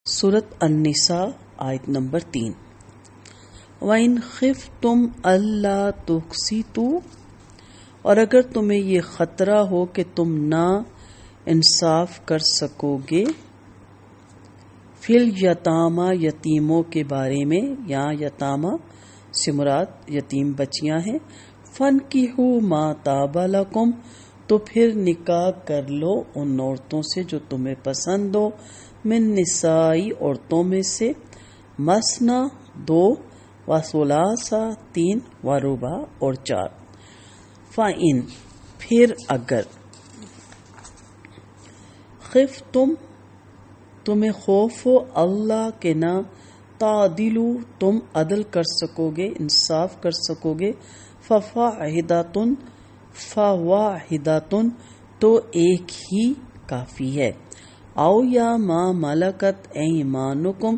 سورۃ النساء آیت نمبر 3۔ وَإِنْ خِفْتُمْ أَلَّا تُقْسِطُوا، اور اگر تمہیں یہ خطرہ ہو کہ تم نا انصاف کر سکو گے، فی الیتامیٰ یتیموں کے بارے میں، یہاں یتامہ سے مراد یتیم بچیاں ہیں، فَانْکِحُوا مَا طَابَ لَکُمْ، تو پھر نکاح کر لو ان عورتوں سے جو تمہیں پسند ہو، من نسائی عورتوں میں سے، مثنا 2، وثلاثا 3، ورباع اور 4۔ فَإِن، پھر اگر، خفتم تمہیں خوف ہو، اللہ کے نہ، تعدلوا تم عدل کر سکو گے، انصاف کر سکو گے، فواحدۃ تو ایک ہی کافی ہے، او یا ما ملکت ایمانکم،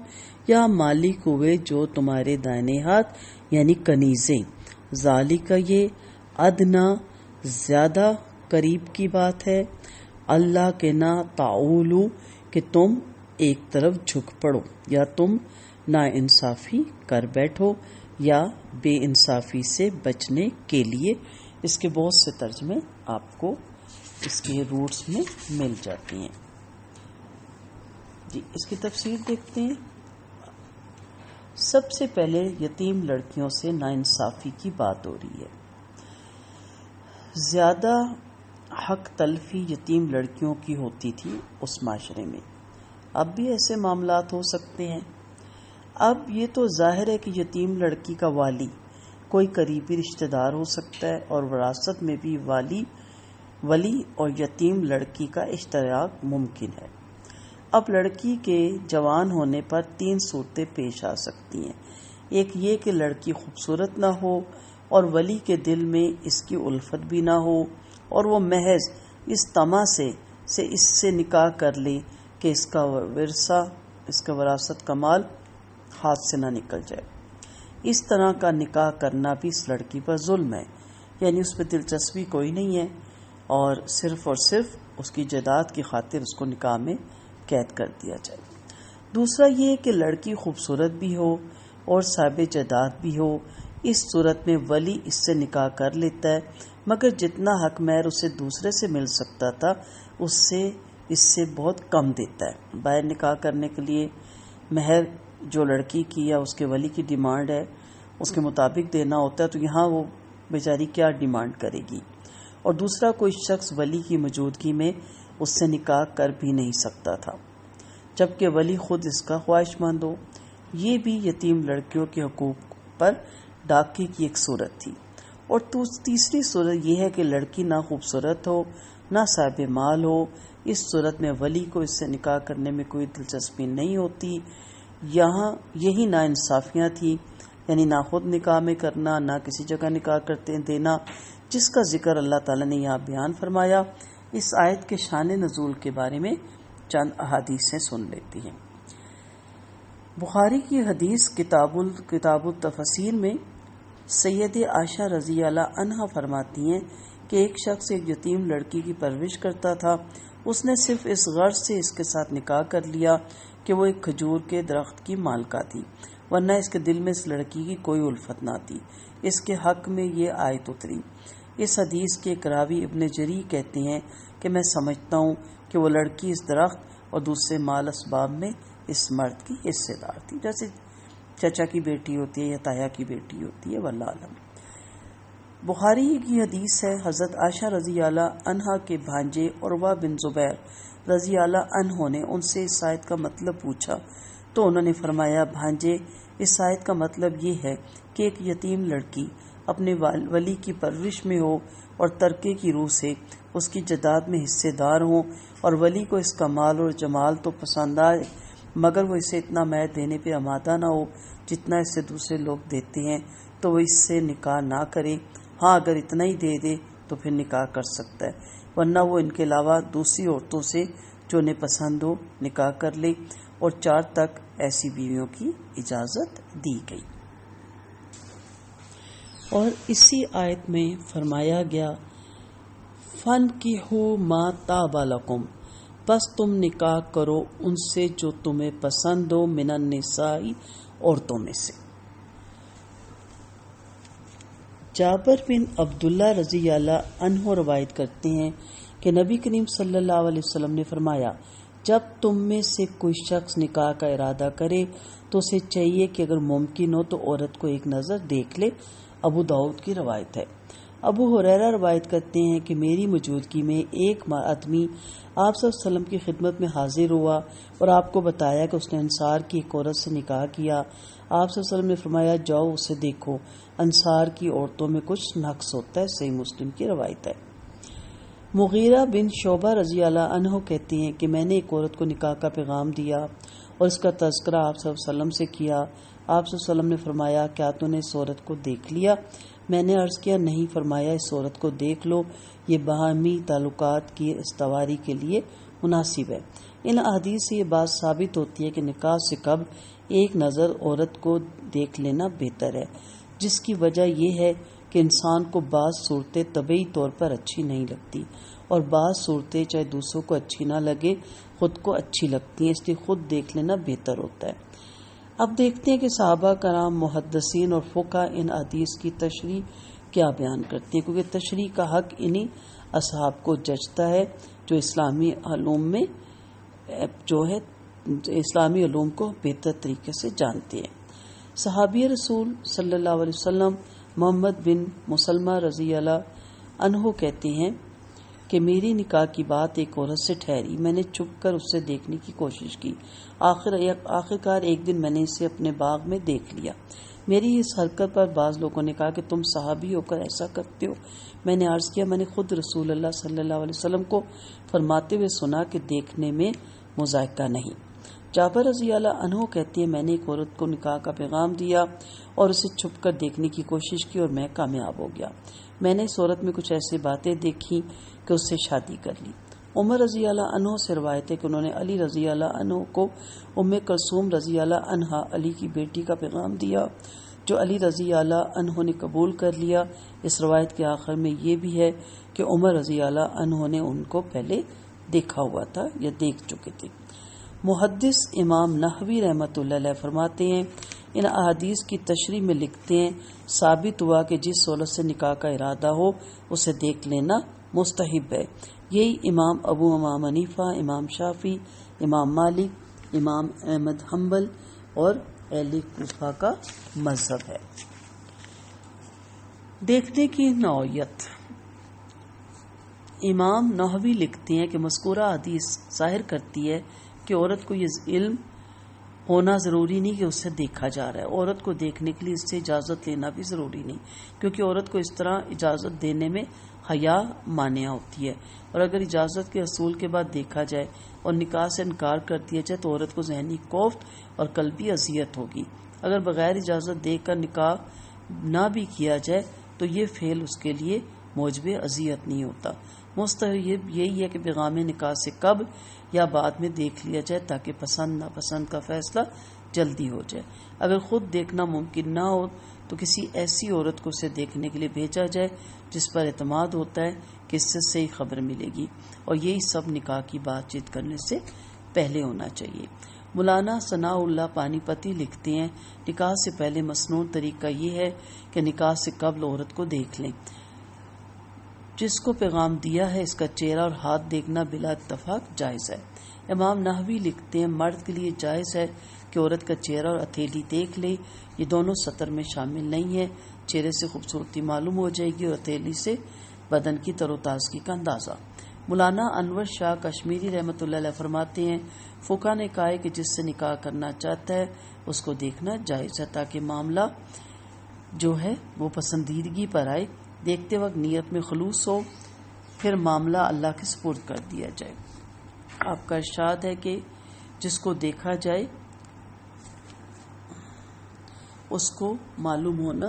یا مالک ہوئے جو تمہارے دائیں ہاتھ یعنی کنیزیں، ذالک یہ، ادنا زیادہ قریب کی بات ہے، اللہ کے نا تعولو کہ تم ایک طرف جھک پڑو، یا تم نا انصافی کر بیٹھو، یا بے انصافی سے بچنے کے لیے۔ اس کے بہت سے ترجمے آپ کو اس کے روٹس میں مل جاتی ہیں۔ جی اس کی تفسیر دیکھتے ہیں۔ سب سے پہلے یتیم لڑکیوں سے ناانصافی کی بات ہو رہی ہے۔ زیادہ حق تلفی یتیم لڑکیوں کی ہوتی تھی اس معاشرے میں، اب بھی ایسے معاملات ہو سکتے ہیں۔ اب یہ تو ظاہر ہے کہ یتیم لڑکی کا والی کوئی قریبی رشتہ دار ہو سکتا ہے، اور وراثت میں بھی ولی اور یتیم لڑکی کا اشتراک ممکن ہے۔ اب لڑکی کے جوان ہونے پر 3 صورتیں پیش آ سکتی ہیں۔ ایک یہ کہ لڑکی خوبصورت نہ ہو اور ولی کے دل میں اس کی الفت بھی نہ ہو، اور وہ محض اس طمع سے اس سے نکاح کر لے کہ اس کا وراثت کا مال ہاتھ سے نہ نکل جائے۔ اس طرح کا نکاح کرنا بھی اس لڑکی پر ظلم ہے، یعنی اس پہ دلچسپی کوئی نہیں ہے، اور صرف اس کی جائیداد کی خاطر اس کو نکاح میں قید کر دیا جائے۔ دوسرا یہ کہ لڑکی خوبصورت بھی ہو اور صاحب جائیداد بھی ہو، اس صورت میں ولی اس سے نکاح کر لیتا ہے، مگر جتنا حق مہر اسے دوسرے سے مل سکتا تھا اس سے بہت کم دیتا ہے۔ باہر نکاح کرنے کے لیے مہر جو لڑکی کی یا اس کے ولی کی ڈیمانڈ ہے اس کے مطابق دینا ہوتا ہے، تو یہاں وہ بیچاری کیا ڈیمانڈ کرے گی۔ اور دوسرا، کوئی شخص ولی کی موجودگی میں اس سے نکاح کر بھی نہیں سکتا تھا، جبکہ ولی خود اس کا خواہش مند ہو۔ یہ بھی یتیم لڑکیوں کے حقوق پر ڈاکے کی ایک صورت تھی۔ اور تیسری صورت یہ ہے کہ لڑکی نہ خوبصورت ہو نہ صاحب مال ہو، اس صورت میں ولی کو اس سے نکاح کرنے میں کوئی دلچسپی نہیں ہوتی۔ یہاں یہی ناانصافیاں تھیں، یعنی نہ خود نکاح میں کرنا، نہ کسی جگہ نکاح کرتے دینا، جس کا ذکر اللہ تعالیٰ نے یہاں بیان فرمایا۔ اس آیت کے شان نزول کے بارے میں چند احادیثیں سن لیتی ہیں۔ بخاری کی حدیث کتاب التفسیر میں سید عائشہ رضی اللہ عنہا فرماتی ہیں کہ ایک شخص ایک یتیم لڑکی کی پرورش کرتا تھا، اس نے صرف اس غرض سے اس کے ساتھ نکاح کر لیا کہ وہ ایک کھجور کے درخت کی مالکہ تھی، ورنہ اس کے دل میں اس لڑکی کی کوئی الفت نہ تھی۔ اس کے حق میں یہ آیت اتری۔ اس حدیث کے ایک راوی ابن جری کہتے ہیں کہ میں سمجھتا ہوں کہ وہ لڑکی اس درخت اور دوسرے مال اسباب میں اس مرد کی حصے دار تھی، جیسے چچا کی بیٹی ہوتی ہے یا تایا کی بیٹی ہوتی ہے، واللہ اعلم۔ بخاری کی حدیث ہے، حضرت عائشہ رضی اللہ عنہا کے بھانجے عروہ بن زبیر رضی اللہ عنہ نے ان سے اس آیت کا مطلب پوچھا تو انہوں نے فرمایا، بھانجے، اس آیت کا مطلب یہ ہے کہ ایک یتیم لڑکی اپنے ولی کی پرورش میں ہو اور ترکے کی روح سے اس کی جائیداد میں حصے دار ہوں، اور ولی کو اس کا مال اور جمال تو پسند آئے مگر وہ اسے اتنا مہر دینے پہ آمادہ نہ ہو جتنا اس سے دوسرے لوگ دیتے ہیں، تو وہ اس سے نکاح نہ کرے۔ ہاں اگر اتنا ہی دے دے تو پھر نکاح کر سکتا ہے، ورنہ وہ ان کے علاوہ دوسری عورتوں سے جو انہیں پسند ہو نکاح کر لے، اور 4 تک ایسی بیویوں کی اجازت دی گئی۔ اور اسی آیت میں فرمایا گیا، فَانْکِحُوا مَا طَابَ لَکُمْ، بس تم نکاح کرو ان سے جو تمہیں پسند ہو من النساء عورتوں میں سے۔ جابر بن عبداللہ رضی اللہ عنہ روایت کرتے ہیں کہ نبی کریم صلی اللہ علیہ وسلم نے فرمایا، جب تم میں سے کوئی شخص نکاح کا ارادہ کرے تو اسے چاہیے کہ اگر ممکن ہو تو عورت کو ایک نظر دیکھ لے۔ ابو داؤد کی روایت ہے۔ ابو ہریرہ روایت کرتے ہیں کہ میری موجودگی میں ایک آدمی آپ صلی اللہ علیہ وسلم کی خدمت میں حاضر ہوا اور آپ کو بتایا کہ اس نے انصار کی ایک عورت سے نکاح کیا۔ آپ صلی اللہ علیہ وسلم نے فرمایا، جاؤ اسے دیکھو، انصار کی عورتوں میں کچھ نقص ہوتا ہے۔ صحیح مسلم کی روایت ہے۔ مغیرہ بن شعبہ رضی اللہ عنہ کہتے ہیں کہ میں نے ایک عورت کو نکاح کا پیغام دیا اور اس کا تذکرہ آپ صلی اللہ علیہ وسلم سے کیا۔ آپ صلی اللہ علیہ وسلم نے فرمایا، کیا تو نے اس عورت کو دیکھ لیا؟ میں نے عرض کیا، نہیں۔ فرمایا، اس عورت کو دیکھ لو، یہ باہمی تعلقات کی استواری کے لیے مناسب ہے۔ ان احادیث سے یہ بات ثابت ہوتی ہے کہ نکاح سے قبل ایک نظر عورت کو دیکھ لینا بہتر ہے، جس کی وجہ یہ ہے کہ انسان کو بعض صورتیں طبعی طور پر اچھی نہیں لگتی اور بعض صورتیں چاہے دوسروں کو اچھی نہ لگے خود کو اچھی لگتی ہیں، اس لیے خود دیکھ لینا بہتر ہوتا ہے۔ اب دیکھتے ہیں کہ صحابہ کرام، محدثین اور فقہاء ان حدیث کی تشریح کیا بیان کرتے ہیں، کیونکہ تشریح کا حق انہی اصحاب کو جچتا ہے جو اسلامی علوم کو بہتر طریقے سے جانتے ہیں۔ صحابی رسول صلی اللہ علیہ وسلم محمد بن مسلمہ رضی اللہ عنہ کہتے ہیں کہ میری نکاح کی بات ایک عورت سے ٹھہری، میں نے چھپ کر اسے دیکھنے کی کوشش کی، آخرکار ایک دن میں نے اسے اپنے باغ میں دیکھ لیا۔ میری اس حرکت پر بعض لوگوں نے کہا کہ تم صحابی ہو کر ایسا کرتے ہو۔ میں نے عرض کیا، میں نے خود رسول اللہ صلی اللہ علیہ وسلم کو فرماتے ہوئے سنا کہ دیکھنے میں مذائقہ نہیں۔ جابر رضی اللہ عنہ کہتے ہیں، میں نے ایک عورت کو نکاح کا پیغام دیا اور اسے چھپ کر دیکھنے کی کوشش کی اور میں کامیاب ہو گیا۔ میں نے اس عورت میں کچھ ایسی باتیں دیکھی کہ اس سے شادی کر لی۔ عمر رضی اللہ عنہ سے روایت ہے کہ انہوں نے علی رضی اللہ عنہ کو ام کلثوم رضی اللہ عنہا علی کی بیٹی کا پیغام دیا، جو علی رضی اللہ عنہ نے قبول کر لیا۔ اس روایت کے آخر میں یہ بھی ہے کہ عمر رضی اللہ عنہ نے ان کو پہلے دیکھا ہوا تھا یا دیکھ چکے تھے۔ محدث امام نحوی رحمۃ اللہ علیہ فرماتے ہیں، ان احادیث کی تشریح میں لکھتے ہیں، ثابت ہوا کہ جس عورت سے نکاح کا ارادہ ہو اسے دیکھ لینا مستحب ہے۔ یہی امام امام حنیفہ، امام شافعی، امام مالک، امام احمد حنبل اور اہل کوفہ کا مذہب ہے۔ دیکھنے کی نوعیت۔ امام نحوی لکھتے ہیں کہ مذکورہ حدیث ظاہر کرتی ہے کہ عورت کو یہ علم ہونا ضروری نہیں کہ اسے دیکھا جا رہا ہے، عورت کو دیکھنے کے لیے اس سے اجازت لینا بھی ضروری نہیں، کیونکہ عورت کو اس طرح اجازت دینے میں حیا مانع ہوتی ہے، اور اگر اجازت کے حصول کے بعد دیکھا جائے اور نکاح سے انکار کر دیا جائے تو عورت کو ذہنی کوفت اور قلبی اذیت ہوگی۔ اگر بغیر اجازت دے کر نکاح نہ بھی کیا جائے تو یہ فعل اس کے لیے موجب اذیت نہیں ہوتا۔ مستحب یہی ہے کہ پیغام نکاح سے قبل یا بعد میں دیکھ لیا جائے تاکہ پسند ناپسند کا فیصلہ جلدی ہو جائے۔ اگر خود دیکھنا ممکن نہ ہو تو کسی ایسی عورت کو اسے دیکھنے کے لیے بھیجا جائے جس پر اعتماد ہوتا ہے کہ اس سے صحیح خبر ملے گی، اور یہی سب نکاح کی بات چیت کرنے سے پہلے ہونا چاہیے۔ مولانا ثناء اللہ پانی پتی لکھتے ہیں، نکاح سے پہلے مسنون طریقہ یہ ہے کہ نکاح سے قبل عورت کو دیکھ لیں۔ جس کو پیغام دیا ہے اس کا چہرہ اور ہاتھ دیکھنا بلا اتفاق جائز ہے۔ امام نحوی لکھتے ہیں، مرد کے لیے جائز ہے کہ عورت کا چہرہ اور ہتھیلی دیکھ لے، یہ دونوں سطر میں شامل نہیں ہے۔ چہرے سے خوبصورتی معلوم ہو جائے گی اور ہتھیلی سے بدن کی تر و تازگی کا اندازہ۔ مولانا انور شاہ کشمیری رحمۃ اللہ علیہ فرماتے ہیں، فقہ نے کہا ہے کہ جس سے نکاح کرنا چاہتا ہے اس کو دیکھنا جائز ہے تاکہ معاملہ جو ہے وہ پسندیدگی پر آئے، دیکھتے وقت نیت میں خلوص ہو، پھر معاملہ اللہ کے سپرد کر دیا جائے۔ آپ کا ارشاد ہے کہ جس کو دیکھا جائے اس کو معلوم ہونا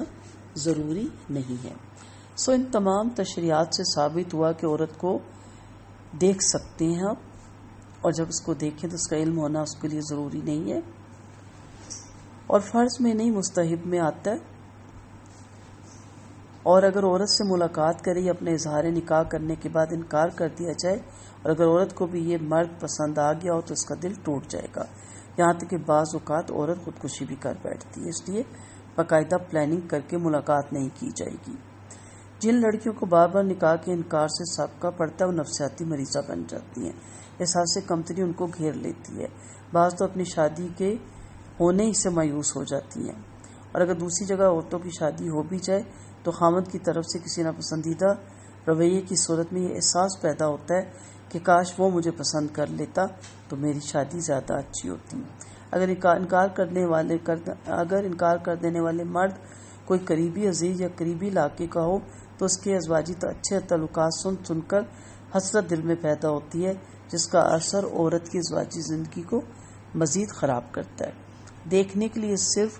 ضروری نہیں ہے۔ ان تمام تشریحات سے ثابت ہوا کہ عورت کو دیکھ سکتے ہیں آپ، اور جب اس کو دیکھیں تو اس کا علم ہونا اس کے لیے ضروری نہیں ہے، اور فرض میں نہیں مستحب میں آتا ہے، اور اگر عورت سے ملاقات کرے یا اپنے اظہار نکاح کرنے کے بعد انکار کر دیا جائے اور اگر عورت کو بھی یہ مرد پسند آ گیا ہو تو اس کا دل ٹوٹ جائے گا، یہاں تک کہ بعض اوقات عورت خودکشی بھی کر بیٹھتی ہے۔ اس لیے باقاعدہ پلاننگ کر کے ملاقات نہیں کی جائے گی۔ جن لڑکیوں کو بار بار نکاح کے انکار سے سابقہ پڑتا ہے وہ نفسیاتی مریضہ بن جاتی ہیں۔ احساس کمتری ان کو گھیر لیتی ہے، بعض تو اپنی شادی کے ہونے ہی سے مایوس ہو جاتی ہیں، اور اگر دوسری جگہ عورتوں کی شادی ہو بھی جائے تو خامد کی طرف سے کسی ناپسندیدہ رویے کی صورت میں یہ احساس پیدا ہوتا ہے کہ کاش وہ مجھے پسند کر لیتا تو میری شادی زیادہ اچھی ہوتی۔ اگر انکار کر دینے والے مرد کوئی قریبی عزیز یا قریبی علاقے کا ہو تو اس کے ازواجی اچھے تعلقات سن کر حسرت دل میں پیدا ہوتی ہے، جس کا اثر عورت کی ازواجی زندگی کو مزید خراب کرتا ہے۔ دیکھنے کے لیے صرف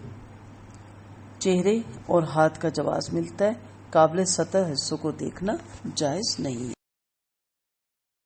چہرے اور ہاتھ کا جواز ملتا ہے، قابل سطر حصوں کو دیکھنا جائز نہیں ہے۔